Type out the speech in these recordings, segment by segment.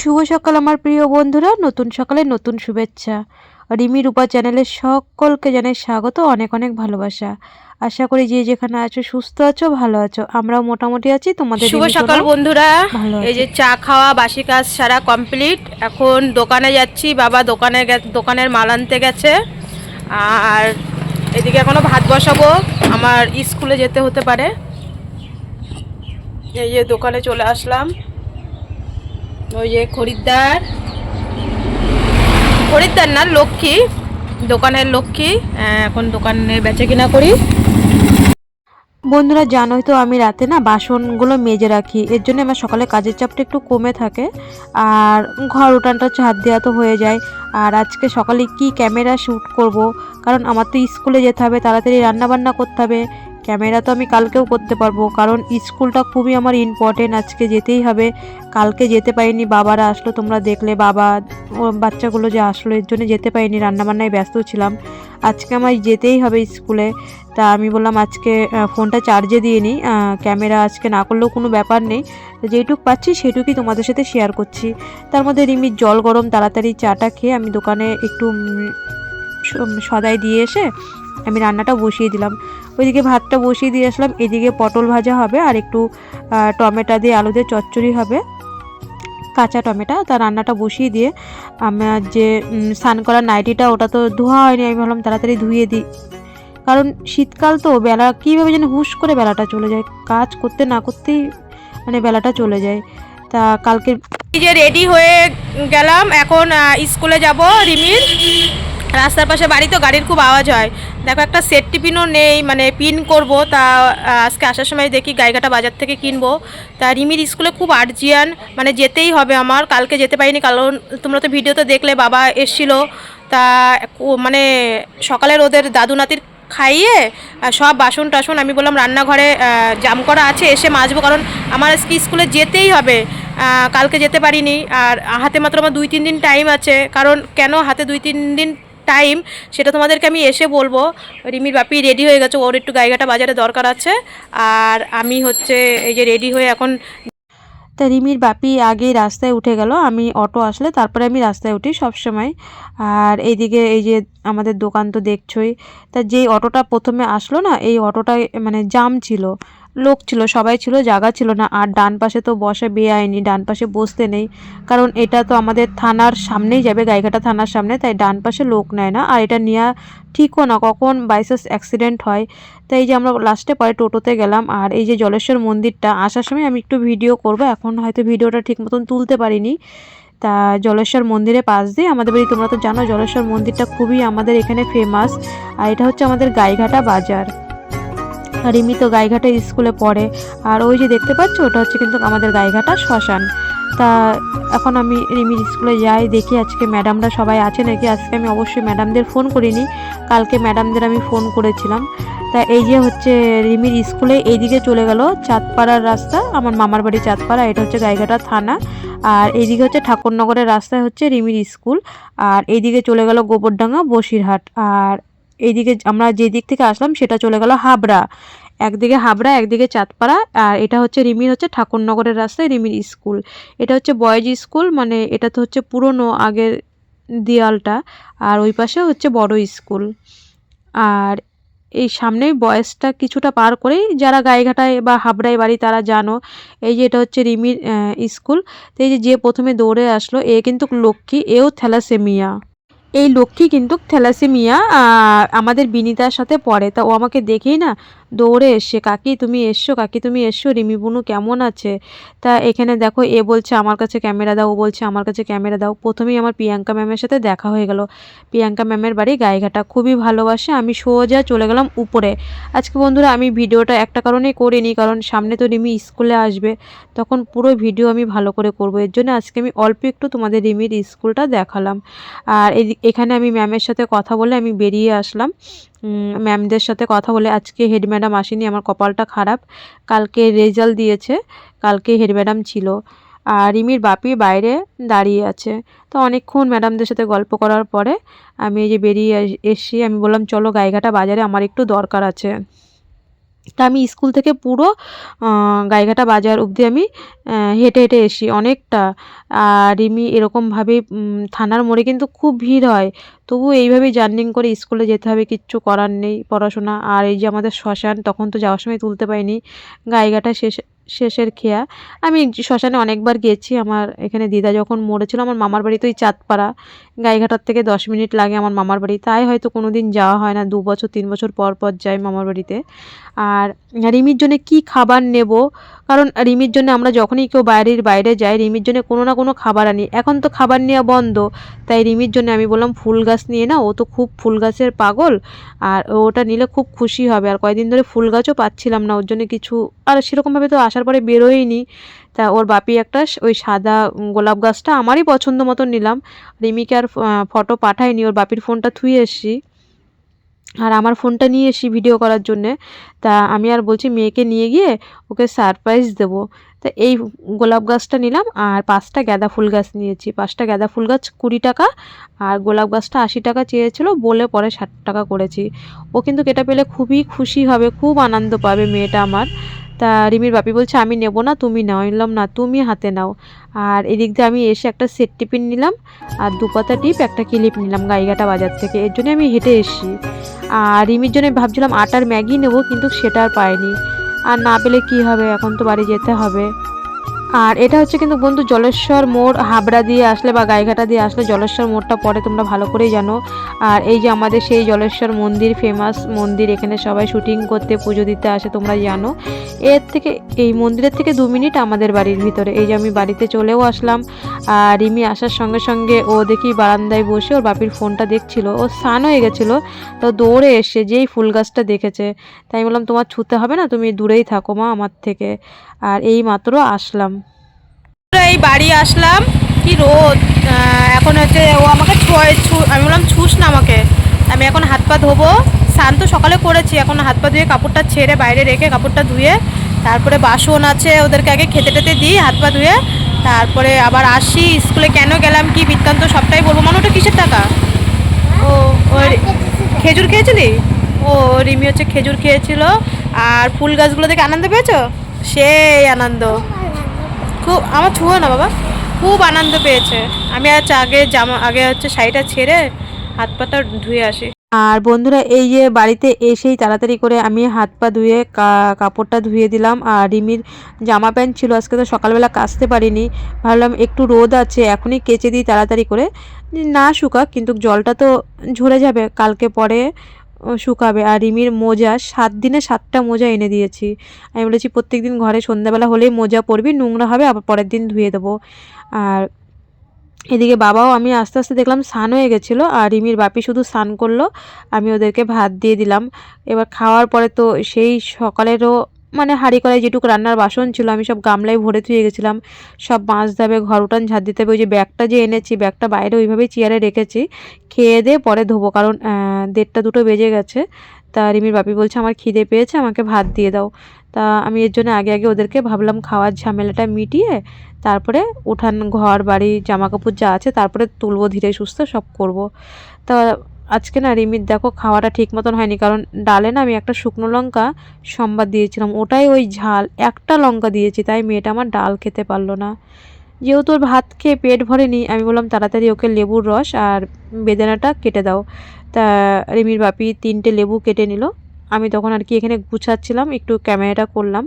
শুভ সকাল আমার প্রিয় বন্ধুরা, নতুন সকালে নতুন শুভেচ্ছা। রিমি রূপা চ্যানেলের সকলকে জানাই স্বাগত, অনেক অনেক ভালোবাসা। আশা করি যে যেখানে আছো সুস্থ আছো, ভালো আছো। আমরাও মোটামুটি আছি, তোমাদের শুভ রিমি সকাল সোনাও বন্ধুরা। ভালো এই আছে। যে চা খাওয়া বাসি কাজ সারা কমপ্লিট। এখন দোকানে যাচ্ছি, বাবা দোকানের মাল আনতে গেছে। আর এদিকে এখনো ভাত বসাবো, আমার স্কুলে যেতে হতে পারে। এই যে দোকানে চলে আসলাম। ওই যে খরিদ্দার খরিদ্দার না, লক্ষ্মী, দোকানের লক্ষ্মী। এখন দোকানে বেচে কিনা করি। বন্ধুরা জানোই তো আমি রাতে না বাসনগুলো মেজে রাখি, এর জন্য আমার সকালে কাজের চাপটা একটু কমে থাকে আর ঘর উঠানটা ঝাড় দেওয়া তো হয়ে যায়। আর আজকে সকালে কি ক্যামেরা শ্যুট করব, কারণ আমার তো স্কুলে যেতে হবে, তাড়াতাড়ি রান্না বান্না করতে হবে। ক্যামেরা তো আমি কালকেও করতে পারবো, কারণ স্কুলটা খুবই আমার ইম্পর্টেন্ট, আজকে যেতেই হবে। কালকে যেতে পারিনি, বাবারা আসলো, তোমরা দেখলে বাবা ও বাচ্চাগুলো যে আসলো, এর জন্য যেতে পারিনি, রান্নাবান্নায় ব্যস্ত ছিলাম। আজকে আমায় যেতেই হবে স্কুলে। তা আমি বললাম আজকে ফোনটা চার্জে দিয়ে নিই, ক্যামেরা আজকে না করলেও কোনো ব্যাপার নেই, যেইটুক পাচ্ছি সেটুকুই তোমাদের সাথে শেয়ার করছি। তার মধ্যে রিমির জল গরম, তাড়াতাড়ি চাটা খেয়ে আমি দোকানে একটু সদাই দিয়ে এসে আমি রান্নাটা বসিয়ে দিলাম। ওইদিকে ভাতটা বসিয়ে দিয়ে আসলাম, এদিকে পটল ভাজা হবে আর একটু টমেটো দিয়ে আলু দিয়ে চচ্চড়ি হবে, কাঁচা টমেটো। তার রান্নাটা বসিয়ে দিয়ে আমার যে স্নান করার নাইটিটা, ওটা তো ধোয়া হয়নি, আমি ভাবলাম তাড়াতাড়ি ধুয়ে দিই, কারণ শীতকাল তো বেলা কীভাবে যেন হুশ করে বেলাটা চলে যায়, কাজ করতে না করতেই মানে বেলাটা চলে যায়। তা কালকে এই যে রেডি হয়ে গেলাম, এখন স্কুলে যাব রিমির। রাস্তার পাশে বাড়ি তো, গাড়ির খুব আওয়াজ হয়। দেখো একটা সেফটি পিনও নেই, মানে পিন করব, তা আজকে আসার সময় দেখি গাইঘাটা বাজার থেকে কিনবো। তা রিমির স্কুলে খুব আর্জিয়ান, মানে যেতেই হবে আমার। কালকে যেতে পারিনি কারণ তোমরা তো ভিডিওতে দেখলে বাবা এসছিল। তা মানে সকালের ওদের দাদু নাতির খাইয়ে সব বাসন টাসন আমি বললাম রান্নাঘরে জাম করা আছে, এসে মাজবো, কারণ আমার আজকে স্কুলে যেতেই হবে। কালকে যেতে পারিনি, আর হাতে মাত্র আমার 2-3 দিন টাইম আছে। কারণ কেন হাতে 2-3 দিন টাইম, সেটা তোমাদেরকে আমি এসে বলবো। রিমির বাপি রেডি হয়ে গেছে, ওর একটু গাইঘাটা বাজারে দরকার আছে। আর আমি হচ্ছে এই যে রেডি হয়ে এখন। তা রিমির বাপি আগেই রাস্তায় উঠে গেল, আমি অটো আসলে তারপরে আমি রাস্তায় উঠি সব সময়। আর এইদিকে এই যে আমাদের দোকান তো দেখছোই। তা যেই অটোটা প্রথমে আসলো না, এই অটোটা মানে জাম ছিল, লোক ছিল, সবাই ছিল, জায়গা ছিল না। আর ডান পাশে তো বসা বেআইনি, ডান পাশে বসতে নেই, কারণ এটা তো আমাদের থানার সামনেই যাবে, গাইঘাটা থানার সামনে, তাই ডান পাশে লোক নেয় না। আর এটা নেওয়া ঠিকও না, কখন বাইচান্স অ্যাক্সিডেন্ট হয়। তাই এই যে আমরা লাস্টে পরে টোটোতে গেলাম। আর এই যে জলেশ্বর মন্দিরটা আসার সময় আমি একটু ভিডিও করব, এখন হয়তো ভিডিওটা ঠিক মতন তুলতে পারিনি। তা জলেশ্বর মন্দিরে পাশ দিয়ে আমাদের বাড়ি, তোমরা তো জানো জলেশ্বর মন্দিরটা খুবই আমাদের এখানে ফেমাস। আর এটা হচ্ছে আমাদের গাইঘাটা বাজার। আর রিমি তো গাইঘাটা স্কুলে পড়ে। আর ওই যে দেখতে পাচ্ছ, ওটা হচ্ছে কিন্তু আমাদের গাইঘাটা শ্মশান। তা এখন আমি রিমির স্কুলে যাই, দেখি আজকে ম্যাডামরা সবাই আছে নাকি। আজকে আমি অবশ্যই ম্যাডামদের ফোন করিনি, কালকে ম্যাডামদের আমি ফোন করেছিলাম। তা এই যে হচ্ছে রিমির স্কুলে এইদিকে চলে গেল চাঁদপাড়ার রাস্তা, আমার মামার বাড়ি চাঁদপাড়া, এটা হচ্ছে গাইঘাটা থানা। আর এইদিকে হচ্ছে ঠাকুরনগরের রাস্তায় হচ্ছে রিমির স্কুল। আর এইদিকে চলে গেল গোবরডাঙ্গা বসিরহাট। আর এইদিকে আমরা যে দিক থেকে আসলাম সেটা চলে গেল হাবড়া, একদিকে হাবড়া একদিকে চাঁদপাড়া। আর এটা হচ্ছে রিমির হচ্ছে ঠাকুরনগরের রাস্তায় রিমির স্কুল। এটা হচ্ছে বয়েজ স্কুল, মানে এটা তো হচ্ছে পুরনো আগের দেয়ালটা। আর ওই পাশে হচ্ছে বড় স্কুল। আর এই সামনেই বয়েসটা কিছুটা পার করেই, যারা গাইঘাটায় বা হাবড়ায় বাড়ি তারা জানো, এই যে এটা হচ্ছে রিমির স্কুল। তো এই যে প্রথমে দৌড়ে আসলো, এ কিন্তু লক্ষ্মী, এও থ্যালাসেমিয়া। এই লক্ষ্মী কিন্তু থ্যালাসেমিয়া আমাদের বিনিতার সাথে পড়ে। তা ও আমাকে দেখেই না দৌড়ে এসছে, কাকি তুমি এসছো, কাকি তুমি এসছো, রিমি বুনু কেমন আছে। তা এখানে দেখো, এ বলছে আমার কাছে ক্যামেরা দাও, ও বলছে আমার কাছে ক্যামেরা দাও। প্রথমেই আমার প্রিয়াঙ্কা ম্যামের সাথে দেখা হয়ে গেল। প্রিয়াঙ্কা ম্যামের বাড়ি গাইঘাটা, খুবই ভালোবাসে। আমি সোজা চলে গেলাম উপরে। আজকে বন্ধুরা আমি ভিডিওটা একটা কারণেই করিনি, কারণ সামনে তো রিমি স্কুলে আসবে, তখন পুরো ভিডিও আমি ভালো করে করবো, এর জন্য আজকে আমি অল্প একটু তোমাদের রিমির স্কুলটা দেখালাম। আর এখানে আমি ম্যামের সাথে কথা বলে আমি বেরিয়ে আসলাম। ম্যামদের সাথে কথা বলে, আজকে হেড ম্যাডাম আসেনি, আমার কপালটা খারাপ, কালকে রেজাল্ট দিয়েছে, কালকে হেড ম্যাডাম ছিল। আর রিমির বাপি বাইরে দাঁড়িয়ে আছে। তো অনেকক্ষণ ম্যাডামদের সাথে গল্প করার পরে আমি এই যে বেরিয়ে এসছি, আমি বললাম চলো গাইঘাটা বাজারে আমার একটু দরকার আছে। তা আমি স্কুল থেকে পুরো গাইঘাটা বাজার অবধি আমি হেঁটে হেঁটে এসি অনেকটা। আর রিমি এরকমভাবে থানার মোড়ে কিন্তু খুব ভিড় হয়, তবু এইভাবেই জার্নিং করে স্কুলে যেতে হবে, কিচ্ছু করার নেই পড়াশোনা। আর এই যে আমাদের শ্মশান, তখন তো যাওয়ার সময় তুলতে পারিনি, গাইঘাটা শেষের খেয়া। আমি শ্মশানে অনেকবার গেছি, আমার এখানে দিদা যখন মরেছিল, আমার মামার বাড়ি তো ওই চাঁদপাড়া, গাইঘাটার থেকে 10 মিনিট লাগে আমার মামার বাড়ি, তাই হয়তো কোনো দিন যাওয়া হয় না, 2 বছর 3 বছর পর পর যাই মামার বাড়িতে। আর রিমির জন্য কি খাবার নেব, কারণ রিমির জন্য আমরা যখনই কেউ বাইরে যাই, রিমির জন্য কোনো না কোনো খাবার আনি। এখন তো খাবার নেওয়া বন্ধ, তাই রিমির জন্য আমি বললাম ফুল গাছ নিয়ে নাও, ও তো খুব ফুল গাছের পাগল, আর ওটা নিলে খুব খুশি হবে। আর কয়েকদিন ধরে ফুল গাছও পাচ্ছিলাম না, ওর জন্য কিছু আর সেরকমভাবে তো আসার পরে বেরোয়নি। তা ওর বাপি একটা ওই সাদা গোলাপ গাছটা আমারই পছন্দ মতো নিলাম। রিমিকে আর ফটো পাঠাইনি, ওর বাপির ফোনটা থুয়ে এসছি, আর আমার ফোনটা নিয়ে এসি ভিডিও করার জন্যে। তা আমি আর বলছি মেয়েকে নিয়ে গিয়ে ওকে সারপ্রাইজ দেবো। তা এই গোলাপ গাছটা নিলাম, আর 5টা গাঁদা ফুল গাছ নিয়েছি। 5টা গাঁদা ফুল গাছ 20 টাকা, আর গোলাপ গাছটা 80 টাকা চেয়েছিল, বলে পরে 60 টাকা করেছি। ও কিন্তু এটা পেলে খুবই খুশি হবে, খুব আনন্দ পাবে মেয়েটা আমার। তা রিমির বাপি বলছে আমি নেব না, তুমি নাও। আমি বললাম না, তুমি হাতে নাও। আর এদিক দিয়ে আমি এসে একটা সেট টিফিন নিলাম, আর 2 পাতা টিপ, একটা ক্লিপ নিলাম গাইঘাটা বাজার থেকে, এর জন্য আমি হেঁটে এসেছি। আর রিমির জন্য ভাবছিলাম আটার ম্যাগি নেবো, কিন্তু সেটা আর পাইনি। আর না পেলে কি হবে, এখন তো বাড়ি যেতে হবে। আর এটা হচ্ছে কিন্তু বন্ধু জলেশ্বর মোড়, হাবড়া দিয়ে আসলে বা গাইঘাটা দিয়ে আসলে জলেশ্বর মোড়টা পড়ে, তোমরা ভালো করেই জানো। আর এই যে আমাদের সেই জলেশ্বর মন্দির, ফেমাস মন্দির, এখানে সবাই শুটিং করতে পুজো দিতে আসে, তোমরা জানো। এর থেকে এই মন্দিরের থেকে 2 মিনিট আমাদের বাড়ির ভিতরে। এই যে আমি বাড়িতে চলেও আসলাম। আর রিমি আসার সঙ্গে সঙ্গে ও দেখি বারান্দায় বসে ওর বাপির ফোনটা দেখছিল, ও স্নান হয়ে গেছিলো, তো দৌড়ে এসে যেই ফুল গাছটা দেখেছে, তাই বললাম তোমার ছুতে হবে না, তুমি দূরেই থাকো মা আমার থেকে। আর এই মাত্র আসলাম। এই বাড়ি আসলাম, কি রোদ। এখন হচ্ছে ও আমাকে আমি বললাম ছুস না আমাকে, আমি এখন হাত পা ধোবো। স্নান তো সকালে করেছি, এখন হাত পা ধুয়ে কাপড়টা ছেড়ে বাইরে রেখে কাপড়টা ধুয়ে তারপরে বাসন আছে, ওদেরকে আগে খেতে টেতে দিই হাত পা ধুয়ে, তারপরে আবার আসি। স্কুলে কেন গেলাম কি বৃত্তান্ত সবটাই বলবো। মানে ওটা কিসের টাকা? ও ওই খেজুর খেয়েছিলি? ও রিমি হচ্ছে খেজুর খেয়েছিল। আর ফুল গাছগুলো দেখে আনন্দ পেয়েছো? সেই আনন্দ, খুব। আমার ছুঁয়ো না বাবা, খুব আনন্দ পেয়েছে। আমি আগে হচ্ছে শাড়িটা ছেড়ে হাত পাটা ধুয়ে আসি। আর বন্ধুরা এই যে বাড়িতে এসেই তাড়াতাড়ি করে আমি হাত পা ধুয়ে কাপড়টা ধুয়ে দিলাম। আর রিমির জামা প্যান্ট ছিল, আজকে তো সকালবেলা কাচতে পারিনি, ভাবলাম একটু রোদ আছে এখনই কেচে দিই তাড়াতাড়ি করে, না শুকাক, কিন্তু জলটা তো ঝরে যাবে, কালকে পরে শুকাবে। আর রিমির মোজা 7 দিনে 7টা মোজা এনে দিয়েছি। আমি বলেছি প্রত্যেকদিন ঘরে সন্ধ্যাবেলা হলেই মোজা পরবি, নোংরা হবে আবার পরের দিন ধুয়ে দেবো। আর এদিকে বাবাও, আমি আস্তে আস্তে দেখলাম স্নান হয়ে গেছিলো, আর রিমির বাপি শুধু স্নান করলো, আমি ওদেরকে ভাত দিয়ে দিলাম। এবার খাওয়ার পরে তো সেই সকালেরও মানে হাঁড়ি কড়াই যেটুকু রান্নার বাসন ছিল আমি সব গামলায় ভরে থুয়ে গেছিলাম, সব মাজতে হবে, ঘর উঠান ঝাড় দিতে হবে। ওই যে ব্যাগটা যে এনেছি, ব্যাগটা বাইরে ওইভাবেই চেয়ারে রেখেছি, খেয়ে দিয়ে পরে ধোবো, কারণ 1:30 2টো বেজে গেছে। তা রিমির বাপি বলছে আমার খিদে পেয়েছে, আমাকে ভাত দিয়ে দাও। তা আমি এর জন্য আগে আগে ওদেরকে ভাবলাম খাওয়ার ঝামেলাটা মিটিয়ে তারপরে উঠান ঘর বাড়ি জামা কাপড় যা আছে তারপরে তুলবো, ধীরে সুস্থ সব করব। তা আজকে না রিমির দেখো খাওয়াটা ঠিক মতন হয়নি, কারণ ডালে না আমি একটা শুকনো লঙ্কা সম্বাদ দিয়েছিলাম, ওটাই ওই ঝাল, একটা লঙ্কা দিয়েছি, তাই মেয়েটা আমার ডাল খেতে পারলো না। যেহেতু ওর ভাত খেয়ে পেট ভরেনি, আমি বললাম তাড়াতাড়ি ওকে লেবুর রস আর বেদানাটা কেটে দাও। তা রিমির বাপি 3টে লেবু কেটে নিল। আমি তখন আর কি এখানে গুছাচ্ছিলাম, একটু ক্যামেরাটা করলাম।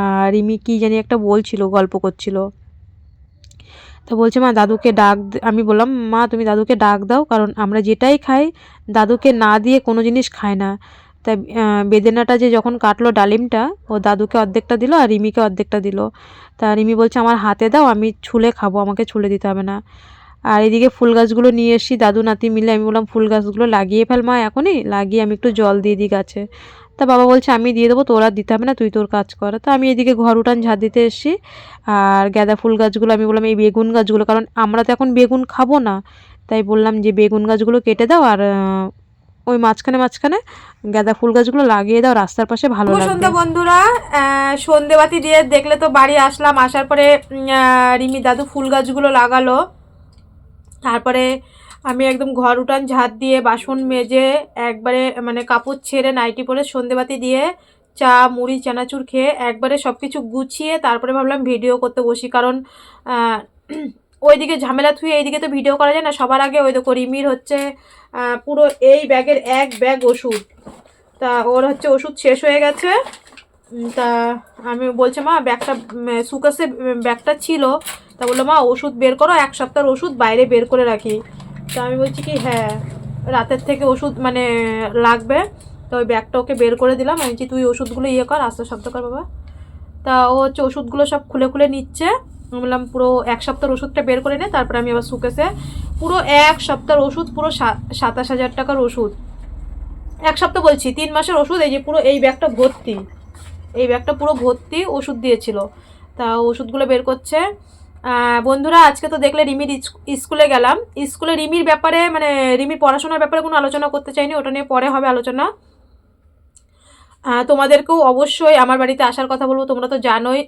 আর রিমি কী জানি একটা বলছিল, গল্প করছিল। তো বলছে মা দাদুকে আমি বললাম মা তুমি দাদুকে ডাক দাও, কারণ আমরা যেটাই খাই দাদুকে না দিয়ে কোনো জিনিস খায় না। তাই বেদেনাটা যে যখন কাটলো ডালিমটা, ও দাদুকে অর্ধেকটা দিল আর রিমিকে অর্ধেকটা দিল। তা রিমি বলছে আমার হাতে দাও, আমি ছুলে খাবো, আমাকে ছুলে দিতে হবে না। আর এদিকে ফুল গাছগুলো নিয়ে এসেছি দাদু নাতি মিলে, আমি বললাম ফুল গাছগুলো লাগিয়ে ফেল মা, এখনই লাগিয়ে আমি একটু জল দিয়ে দিই গাছে। তা বাবা বলছে আমি দিয়ে দেবো, তোর আর দিতে হবে না, তুই তোর কাজ কর। তো আমি এদিকে ঘর উঠান ঝাড় দিতে এসেছি। আর গাঁদা ফুল গাছগুলো আমি বললাম এই বেগুন গাছগুলো, কারণ আমরা তো এখন বেগুন খাবো না, তাই বললাম যে বেগুন গাছগুলো কেটে দাও, আর ওই মাঝখানে মাঝখানে গাঁদা ফুল গাছগুলো লাগিয়ে দাও, রাস্তার পাশে ভালো লাগবে। সন্ধ্যা বন্ধুরা, সন্ধেবাতি দিয়ে দেখলে তো বাড়ি আসলাম। আসার পরে রিমি দাদু ফুল গাছগুলো লাগালো, তারপরে আমি একদম ঘর উঠান ঝাড় দিয়ে বাসন মেজে একবারে মানে কাপড় ছেড়ে নাইটি পরে সন্ধেবাতি দিয়ে চা মুড়ি চানাচুর খেয়ে একবারে সব কিছু গুছিয়ে তারপরে ভাবলাম ভিডিও করতে বসি, কারণ ওইদিকে ঝামেলা থুয়ে এইদিকে তো ভিডিও করা যায় না। সবার আগে ওই দেখো রিমির হচ্ছে পুরো এই ব্যাগের এক ব্যাগ ওষুধ, তা ওর হচ্ছে ওষুধ শেষ হয়ে গেছে। তা আমি বলছে মা ব্যাগটা সুকাসে ব্যাগটা ছিল, তা বললো মা ওষুধ বের করো, 1 সপ্তাহের ওষুধ বাইরে বের করে রাখি। তা আমি বলছি কি হ্যাঁ রাতের থেকে ওষুধ মানে লাগবে, তো ওই ব্যাগটা ওকে বের করে দিলাম। আমি বলছি তুই ওষুধগুলো ইয়ে কর, আস্তে শব্দ কর বাবা। তা ও হচ্ছে ওষুধগুলো সব খুলে খুলে নিচ্ছে। আমি বললাম পুরো 1 সপ্তাহের ওষুধটা বের করে নে, তারপরে আমি আবার সুকেসে পুরো 1 সপ্তাহের ওষুধ, পুরো 27,000 টাকার ওষুধ, 1 সপ্তাহ বলছি 3 মাসের ওষুধ। এই যে পুরো এই ব্যাগটা ভর্তি, এই ব্যাগটা পুরো ভর্তি ওষুধ দিয়েছিল। তা ওষুধগুলো বের করছে। বন্ধুরা আজকে তো দেখলে রিমির স্কুলে গেলাম, স্কুলে রিমির ব্যাপারে মানে রিমির পড়াশোনার ব্যাপারে কোনো আলোচনা করতে চাইনি, ওটা নিয়ে পরে হবে আলোচনা। তোমাদেরকেও অবশ্যই আমার বাড়িতে আসার কথা বলবো, তোমরা তো জানোই।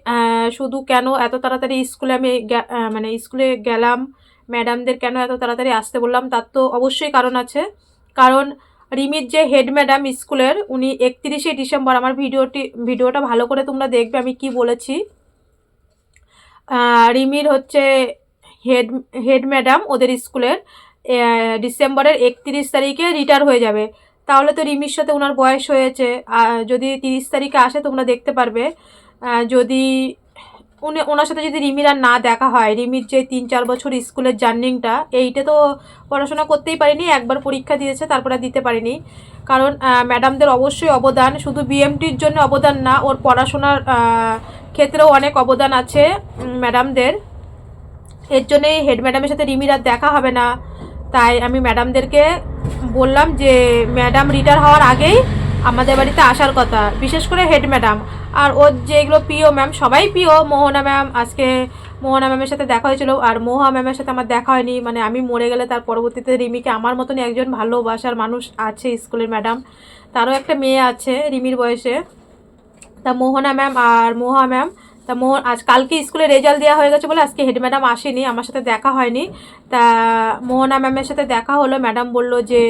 শুধু কেন এত তাড়াতাড়ি স্কুলে আমি মানে স্কুলে গেলাম, ম্যাডামদের কেন এত তাড়াতাড়ি আসতে বললাম, তার তো অবশ্যই কারণ আছে। কারণ রিমির যে হেড ম্যাডাম স্কুলের, উনি 31শে ডিসেম্বর, আমার ভিডিওটা ভালো করে তোমরা দেখবে আমি কি বলেছি। রিমির হচ্ছে হেড ম্যাডাম ওদের স্কুলের ডিসেম্বরের 31 তারিখে রিটায়ার হয়ে যাবে। তাহলে তো রিমির সাথে ওনার বয়স হয়েছে, যদি 30 তারিখে আসে তোমরা দেখতে পারবে। যদি ওনার সাথে যদি রিমির আর না দেখা হয়, রিমির যে 3-4 বছর স্কুলের জার্নিংটা, এইটা তো পড়াশোনা করতেই পারিনি, একবার পরীক্ষা দিয়েছে তারপরে দিতে পারিনি। কারণ ম্যাডামদের অবশ্যই অবদান, শুধু বিএমটির জন্য অবদান না, ওর পড়াশোনার ক্ষেত্রেও অনেক অবদান আছে ম্যাডামদের। এর জন্যই হেড ম্যাডামের সাথে রিমির আর দেখা হবে না। তাই আমি ম্যাডামদেরকে বললাম যে ম্যাডাম রিটায়ার হওয়ার আগেই আমাদের বাড়িতে আসার কথা, বিশেষ করে হেড ম্যাডাম। আর ওর যেগুলো প্রিয় ম্যাম, সবাই প্রিয়। মোহনা ম্যাম, আজকে মোহনা ম্যামের সাথে দেখা হয়েছিল, আর মোহা ম্যামের সাথে আমার দেখা হয়নি। মানে আমি মরে গেলে তার পরবর্তীতে রিমিকে আমার মতনই একজন ভালোবাসার মানুষ আছে স্কুলের ম্যাডাম, তারও একটা মেয়ে আছে রিমির বয়সে। তা মোহনা ম্যাম আর মোহা ম্যাম, তা কালকে স্কুলে রেজাল্ট দেওয়া হয়ে গেছে বলে আজকে হেড ম্যাডাম আসেনি, আমার সাথে দেখা হয়নি। তা মোহনা ম্যামের সাথে দেখা হলো, ম্যাডাম বলল যে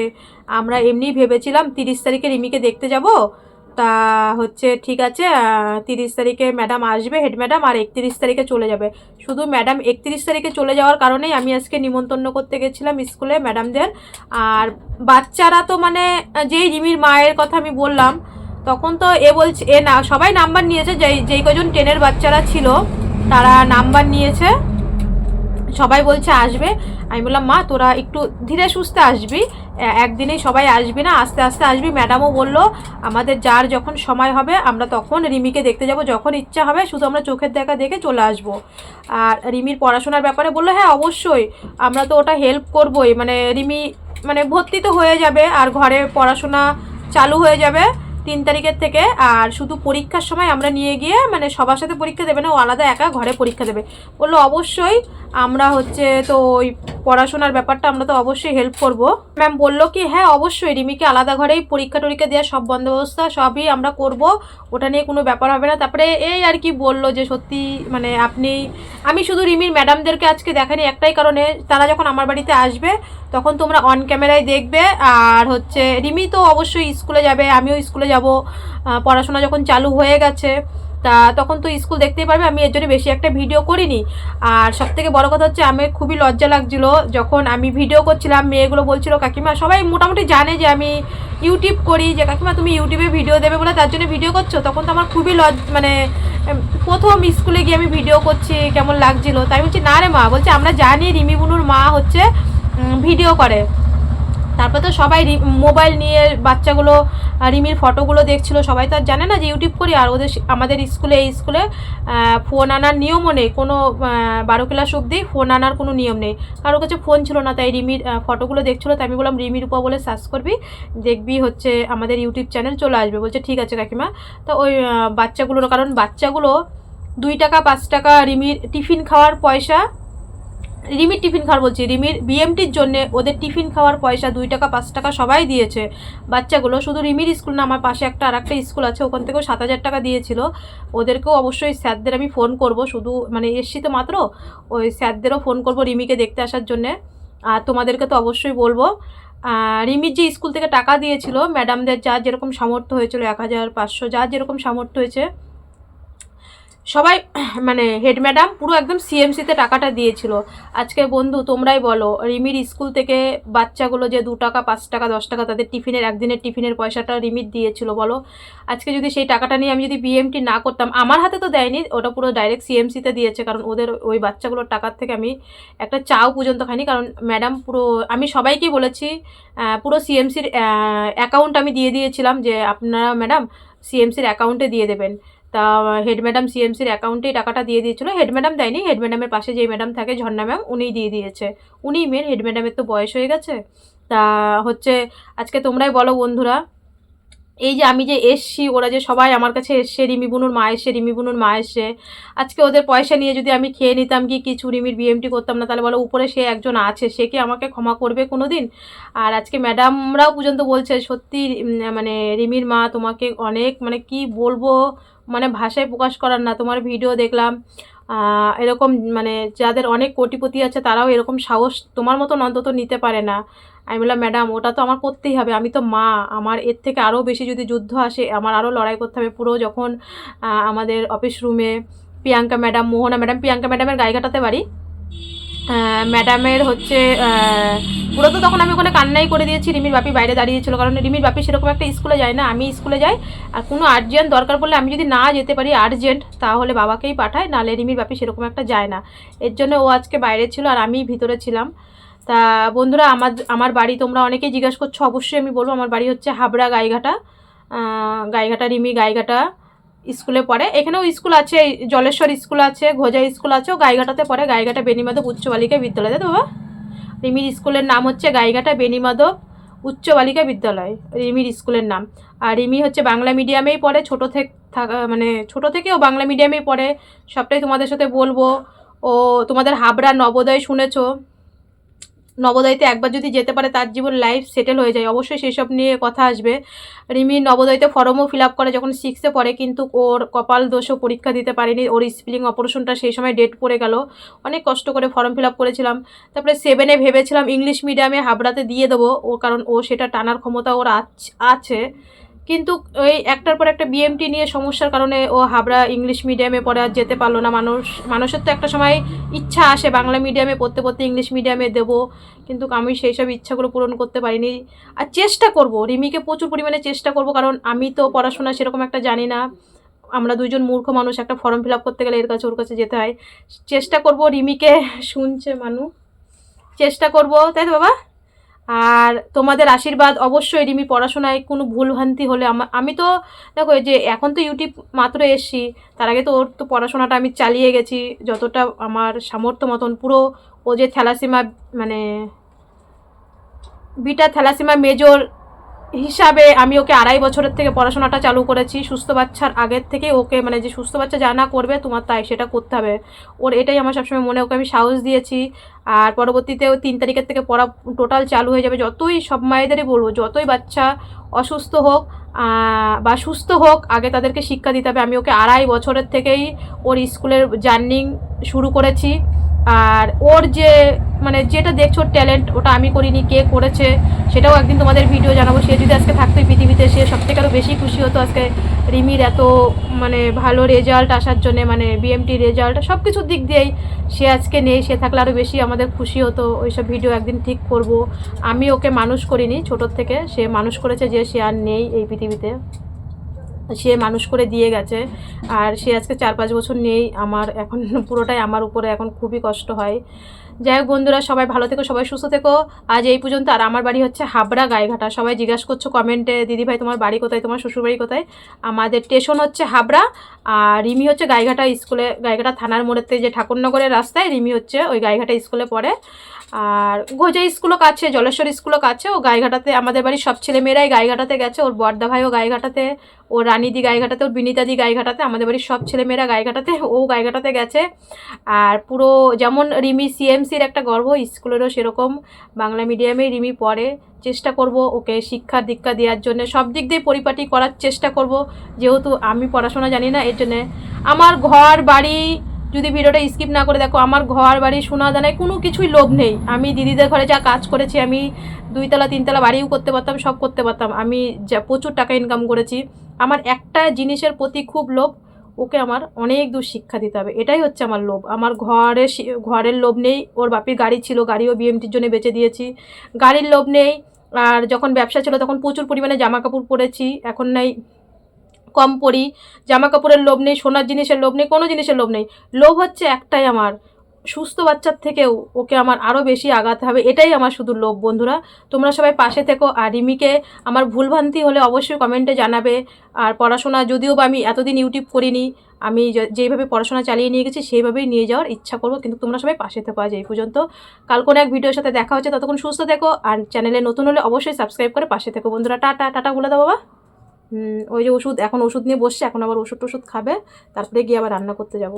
আমরা এমনি ভেবেছিলাম 30 তারিখে রিমিকে দেখতে যাব। তা হচ্ছে ঠিক আছে, 30 তারিখে ম্যাডাম আসবে হেড ম্যাডাম, আর 31 তারিখে চলে যাবে। শুধু ম্যাডাম 31 তারিখে চলে যাওয়ার কারণেই আমি আজকে নিমন্ত্রণ করতে গেছিলাম স্কুলে ম্যাডামদের। আর বাচ্চারা তো মানে যেই রিমির মায়ের কথা আমি বললাম, তখন তো বলছে না, সবাই নাম্বার নিয়েছে, যেই কজন 10-এর বাচ্চারা ছিল তারা নাম্বার নিয়েছে, সবাই বলছে আসবে। আমি বললাম মা তোরা একটু ধীরে সুস্থে আসবি, একদিনেই সবাই আসবি না, আস্তে আস্তে আসবি। ম্যাডামও বললো আমাদের যার যখন সময় হবে আমরা তখন রিমিকে দেখতে যাব, যখন ইচ্ছা হবে, শুধু আমরা চোখের দেখা দেখে চলে আসবো। আর রিমির পড়াশোনার ব্যাপারে বললো হ্যাঁ অবশ্যই আমরা তো ওটা হেল্প করবোই, মানে রিমি মানে ভর্তি তো হয়ে যাবে আর ঘরে পড়াশোনা চালু হয়ে যাবে 3 তারিখের থেকে। আর শুধু পরীক্ষার সময় আমরা নিয়ে গিয়ে, মানে সবার সাথে পরীক্ষা দেবে না, ও আলাদা একা ঘরে পরীক্ষা দেবে। বললো অবশ্যই আমরা হচ্ছে তো ওই পড়াশোনার ব্যাপারটা আমরা তো অবশ্যই হেল্প করব। ম্যাম বললো কি হ্যাঁ অবশ্যই রিমিকে আলাদা ঘরেই পরীক্ষা টরীক্ষা দেওয়ার সব বন্দোবস্ত সবই আমরা করব, ওটা নিয়ে কোনো ব্যাপার হবে না। তারপরে এই আর কি বললো যে সত্যি মানে আমি শুধু রিমির ম্যাডামদেরকে আজকে দেখানি একটাই কারণে, তারা যখন আমার বাড়িতে আসবে তখন তোমরা অন ক্যামেরায় দেখবে। আর হচ্ছে রিমি তো অবশ্যই স্কুলে যাবে, আমিও স্কুলে যাব, পড়াশোনা যখন চালু হয়ে গেছে তা তখন তো স্কুল দেখতেই পারবে। আমি এর জন্য বেশি একটা ভিডিও করিনি। আর সবথেকে বড় কথা হচ্ছে আমার খুবই লজ্জা লাগছিল যখন আমি ভিডিও করছিলাম, মেয়েগুলো বলছিল কাকিমা, সবাই মোটামুটি জানে যে আমি ইউটিউব করি, যে কাকিমা তুমি ইউটিউবে ভিডিও দেবে বলে তার জন্য ভিডিও করছো। তখন তো আমার খুবই মানে প্রথম স্কুলে গিয়ে আমি ভিডিও করছি, কেমন লাগছিল। তাই বলছি না রে মা, বলছে আমরা জানি রিমি বুনুর মা হচ্ছে ভিডিও করে। তারপর তো সবাই মোবাইল নিয়ে বাচ্চাগুলো রিমির ফটোগুলো দেখছিল, সবাই তো আর জানে না যে ইউটিউব করি। আর আমাদের এই স্কুলে ফোন আনার নিয়মও নেই, কোনো 12 ক্লাস অবধি ফোন আনার কোনো নিয়ম নেই, কারোর কাছে ফোন ছিল না। তাই রিমির ফটোগুলো দেখছিলো, তাই আমি বললাম রিমির উপর বলে সার্চ করবি, দেখবি হচ্ছে আমাদের ইউটিউব চ্যানেল চলে আসবে। বলছে ঠিক আছে কাকিমা। তো ওই বাচ্চাগুলোর, কারণ বাচ্চাগুলো 2 টাকা 5 টাকা রিমির টিফিন খাওয়ার পয়সা, রিমির টিফিন খাওয়ার বলছি, রিমির বিএমটির জন্য ওদের টিফিন খাওয়ার পয়সা 2 টাকা 5 টাকা সবাই দিয়েছে বাচ্চাগুলো। শুধু রিমির স্কুল না, আমার পাশে আর একটা স্কুল আছে, ওখান থেকেও 7,000 টাকা দিয়েছিল। ওদেরকেও অবশ্যই স্যারদের আমি ফোন করব, শুধু মানে এসছি তো মাত্র, ওই স্যারদেরও ফোন করব রিমিকে দেখতে আসার জন্যে। আর তোমাদেরকে তো অবশ্যই বলবো। রিমির যে স্কুল থেকে টাকা দিয়েছিল ম্যাডামদের, যার যেরকম সামর্থ্য হয়েছিল, 1500 যার যেরকম সামর্থ্য হয়েছে সবাই, মানে হেড ম্যাডাম পুরো একদম সিএমসিতে টাকাটা দিয়েছিল। আজকে বন্ধু তোমরাই বলো, রিমির স্কুল থেকে বাচ্চাগুলো যে 2 টাকা 5 টাকা 10 টাকা তাদের টিফিনের, একদিনের টিফিনের পয়সাটা রিমির দিয়েছিল, বলো আজকে যদি সেই টাকাটা নিয়ে আমি যদি বিএমটি না করতাম, আমার হাতে তো দেয়নি, ওটা পুরো ডাইরেক্ট সিএমসিতে দিয়েছে, কারণ ওদের ওই বাচ্চাগুলোর টাকার থেকে আমি একটা চাও পর্যন্ত খাইনি, কারণ ম্যাডাম পুরো, আমি সবাইকেই বলেছি পুরো সিএমসির অ্যাকাউন্ট আমি দিয়ে দিয়েছিলাম যে আপনারা ম্যাডাম সিএমসির অ্যাকাউন্টে দিয়ে দেবেন। তা হেড ম্যাডাম সিএমসির অ্যাকাউন্টেই টাকাটা দিয়ে দিয়েছিল, হেড ম্যাডাম দেয়নি, হেড ম্যাডামের পাশে যেই ম্যাডাম থাকে ঝর্ণা ম্যাম উনিই দিয়ে দিয়েছে, উনিই মেন, হেড ম্যাডামের তো বয়স হয়ে গেছে। তা হচ্ছে আজকে তোমরাই বলো বন্ধুরা, এই যে আমি যে এসছি, ওরা যে সবাই আমার কাছে এসছে, রিমি বুনুর মা এসছে, রিমি বুনুর মা এসছে, আজকে ওদের পয়সা নিয়ে যদি আমি খেয়ে নিতাম কি কিছু, রিমির বিএমটি করতাম না, তাহলে বলো উপরে সে একজন আছে, সে কি আমাকে ক্ষমা করবে কোনো দিন? আর আজকে ম্যাডামরাও পর্যন্ত বলছে সত্যি মানে রিমির মা তোমাকে অনেক, মানে কি বলবো, মানে ভাষায় প্রকাশ করার না, তোমার ভিডিও দেখলাম, এরকম মানে যাদের অনেক কোটিপতি আছে তারাও এরকম সাহস তোমার মতন অন্তত নিতে পারে না। আমি বললাম ম্যাডাম ওটা তো আমার করতেই হবে, আমি তো মা, আমার এর থেকে আরও বেশি যদি যুদ্ধ আসে আমার আরও লড়াই করতে হবে। পুরো যখন আমাদের অফিস রুমে প্রিয়াঙ্কা ম্যাডাম, মোহনা ম্যাডাম, প্রিয়াঙ্কা ম্যাডামের গাইঘাটাতে বাড়ি, ম্যাডামের হচ্ছে পুরো তো তখন আমি ওখানে কান্নাই করে দিয়েছি, রিমির বাপি বাইরে দাঁড়িয়েছিল, কারণ রিমির বাপি সেরকম একটা স্কুলে যায় না, আমি স্কুলে যাই, আর কোনো আর্জেন্ট দরকার পড়লে আমি যদি না যেতে পারি আর্জেন্ট, তাহলে বাবাকেই পাঠায়, নাহলে রিমির বাপি সেরকম একটা যায় না, এর জন্য ও আজকে বাইরে ছিল আর আমি ভিতরে ছিলাম। তা বন্ধুরা আমার বাড়ি তোমরা অনেকেই জিজ্ঞাসা করছো, অবশ্যই আমি বলবো আমার বাড়ি হচ্ছে হাবড়া গাইঘাটা, গাইঘাটা, রিমি গাইঘাটা স্কুলে পড়ে, এখানেও স্কুল আছে, জলেশ্বর স্কুল আছে, ঘোজা স্কুল আছে, ও গাইঘাটাতে পড়ে, গাইঘাটা বেণীমাধব উচ্চ বালিকা বিদ্যালয়, তাই তো বাবা? রিমির স্কুলের নাম হচ্ছে গাইঘাটা বেণীমাধব উচ্চ বালিকা বিদ্যালয়, রিমির স্কুলের নাম। আর রিমি হচ্ছে বাংলা মিডিয়ামেই পড়ে, মানে ছোটো থেকেও বাংলা মিডিয়ামেই পড়ে, সবটাই তোমাদের সাথে বলবো। ও তোমাদের হাবড়া নবোদয় শুনেছো, নবোদয়তে একবার যদি যেতে পারে তার জীবন লাইফ সেটেল হয়ে যায়, অবশ্যই সেসব নিয়ে কথা আসবে। রিমি নবোদয়তে ফর্মও ফিল আপ করে যখন 6-এ পড়ে, কিন্তু ওর কপাল দোষও পরীক্ষা দিতে পারেনি, ওর স্পেলিং অপারেশনটা সেই সময় ডেট পড়ে গেল, অনেক কষ্ট করে ফর্ম ফিল আপ করেছিলাম। তারপরে 7-এ ভেবেছিলাম ইংলিশ মিডিয়ামে হাবড়াতে দিয়ে দেবো, ও কারণ ও সেটা টানার ক্ষমতা ওর আছে, কিন্তু ওই একটার পর একটা বিএমটি নিয়ে সমস্যার কারণে ও হাবড়া ইংলিশ মিডিয়ামে পড়ে আর যেতে পারলো না। মানুষের তো একটা সময় ইচ্ছা আসে বাংলা মিডিয়ামে পড়তে পড়তে ইংলিশ মিডিয়ামে দেবো, কিন্তু আমি সেই সব ইচ্ছাগুলো পূরণ করতে পারিনি। আর চেষ্টা করব, রিমিকে প্রচুর পরিমাণে চেষ্টা করব, কারণ আমি তো পড়াশোনা সেরকম একটা জানি না, আমরা দুইজন মূর্খ মানুষ, একটা ফর্ম ফিল আপ করতে গেলে এর কাছে ওর কাছে যেতে হয়, চেষ্টা করব রিমিকে, শুনছে মানু, চেষ্টা করব, তাই তো বাবা? আর তোমাদের আশীর্বাদ অবশ্যই, রিমি পড়াশোনায় কোনো ভুলভ্রান্তি হলে আমি তো দেখো যে এখন তো ইউটিউব মাত্র এসছি, তার আগে তো ওর তো পড়াশোনাটা আমি চালিয়ে গেছি যতটা আমার সামর্থ্য মতন, পুরো ও যে থ্যালাসিমা, মানে বিটা থ্যালাসিমা মেজর হিসাবে আমি ওকে 2.5 বছরের থেকে পড়াশোনাটা চালু করেছি, সুস্থ বাচ্চার আগের থেকে ওকে, মানে যে সুস্থ বাচ্চা যা না করবে তোমার তাই সেটা করতে হবে, ওর এটাই আমার সবসময় মনে, ওকে আমি সাহস দিয়েছি। আর পরবর্তীতেও 3 তারিখের থেকে পড়া টোটাল চালু হয়ে যাবে, যতই সব মায়েদেরই বলবো, যতই বাচ্চা অসুস্থ হোক বা সুস্থ হোক, আগে তাদেরকে শিক্ষা দিতে হবে। আমি ওকে 2.5 বছরের থেকেই ওর স্কুলের জার্নি শুরু করেছি, আর ওর যে মানে যেটা দেখছো ট্যালেন্ট, ওটা আমি করিনি, কে করেছে সেটাও একদিন তোমাদের ভিডিও জানাবো। সে যদি আজকে থাকতো পৃথিবীতে, সে সবথেকে আরও বেশি খুশি হতো আজকে রিমির এত মানে ভালো রেজাল্ট আসার জন্যে, মানে বিএমটি রেজাল্ট সব কিছুর দিক দিয়েই। সে আজকে নেই, সে থাকলে আরও বেশি আমাদের খুশি হতো। ওইসব ভিডিও একদিন ঠিক করব। আমি ওকে মানুষ করিনি ছোটোর থেকে, সে মানুষ করেছে, যে সে আর নেই এই পৃথিবীতে, সে মানুষ করে দিয়ে গেছে। আর সে আজকে 4-5 বছর নেই, আমার এখন পুরোটাই আমার উপরে এখন খুবই কষ্ট হয়। যাই হোক বন্ধুরা, সবাই ভালো থেকো, সবাই সুস্থ থেকো। আজ এই পর্যন্ত। আর আমার বাড়ি হচ্ছে হাবড়া গাইঘাটা, সবাই জিজ্ঞাসা করছো কমেন্টে, দিদিভাই তোমার বাড়ি কোথায়, তোমার শ্বশুরবাড়ি কোথায়? আমাদের স্টেশন হচ্ছে হাবড়া, আর রিমি হচ্ছে গাইঘাটা স্কুলে, গাইঘাটা থানার মোড়ের থেকে যে ঠাকুরনগরের রাস্তায়, রিমি হচ্ছে ওই গাইঘাটা স্কুলে পড়ে। আর গোজা স্কুলও কাছে, জলেশ্বর স্কুলও কাছে, ও গাইঘাটাতে, আমাদের বাড়ির সব ছেলেমেয়েরাই গাইঘাটাতে গেছে, ওর বড়দা ভাইও গাইঘাটাতে, ওর রানীদি গাইঘাটাতে, ওর বিনীতাদি গাইঘাটাতে, আমাদের বাড়ির সব ছেলেমেয়েরা গাইঘাটাতে, ও গাইঘাটাতে গেছে। আর পুরো যেমন রিমি সিএমসির একটা গর্ব, স্কুলেরও সেরকম বাংলা মিডিয়ামে রিমি পড়ে। চেষ্টা করব ওকে শিক্ষা দীক্ষা দেওয়ার জন্য, সব দিক দিয়ে পরিপাটি করার চেষ্টা করব, যেহেতু আমি পড়াশোনা জানি না, এর জন্যে আমার ঘর বাড়ি যদি ভিডিওটা স্কিপ না করে দেখো। আমার ঘর বাড়ি সোনা দানায় কোনো কিছুই লোভ নেই। আমি দিদিদের ঘরে যা কাজ করেছি, আমি 2 তলা 3 তলা বাড়িও করতে পারতাম, সব করতে পারতাম। আমি যা প্রচুর টাকা ইনকাম করেছি। আমার একটা জিনিসের প্রতি খুব লোভ, ওকে আমার অনেক দূর শিক্ষা দিতে হবে, এটাই হচ্ছে আমার লোভ। আমার ঘরের লোভ নেই। ওর বাপির গাড়ি ছিল, গাড়িও বিএমটির জন্য বেচে দিয়েছি। গাড়ির লোভ নেই। আর যখন ব্যবসা ছিল তখন প্রচুর পরিমাণে জামা কাপড় পরেছি, এখন নাই, কম পরি। জামা কাপড়ের লোভ নেই, সোনার জিনিসের লোভ নেই, কোনো জিনিসের লোভ নেই। লোভ হচ্ছে একটাই আমার, সুস্থ বাচ্চার থেকেও ওকে আমার আরও বেশি আগাতে হবে, এটাই আমার শুধু লোভ। বন্ধুরা, তোমরা সবাই পাশে থেকো। আর রিমিকে আমার ভুলভ্রান্তি হলে অবশ্যই কমেন্টে জানাবে। আর পড়াশোনা যদিও বা আমি এতদিন ইউটিউব করিনি, আমি যেইভাবে পড়াশোনা চালিয়ে নিয়ে গেছি সেইভাবেই নিয়ে যাওয়ার ইচ্ছা করবো, কিন্তু তোমরা সবাই পাশে থেকো। আজ এই পর্যন্ত, কাল কোনো এক ভিডিওর সাথে দেখা হচ্ছে, ততক্ষণ সুস্থ থেকো। আর চ্যানেলে নতুন হলে অবশ্যই সাবস্ক্রাইব করে পাশে থেকো। বন্ধুরা, টাটা। টাটা বলে দাও বাবা। ওই যে ওষুধ, এখন ওষুধ নিয়ে বসছে, এখন আবার ওষুধ খাবে, তারপরে গিয়ে আবার রান্না করতে যাব।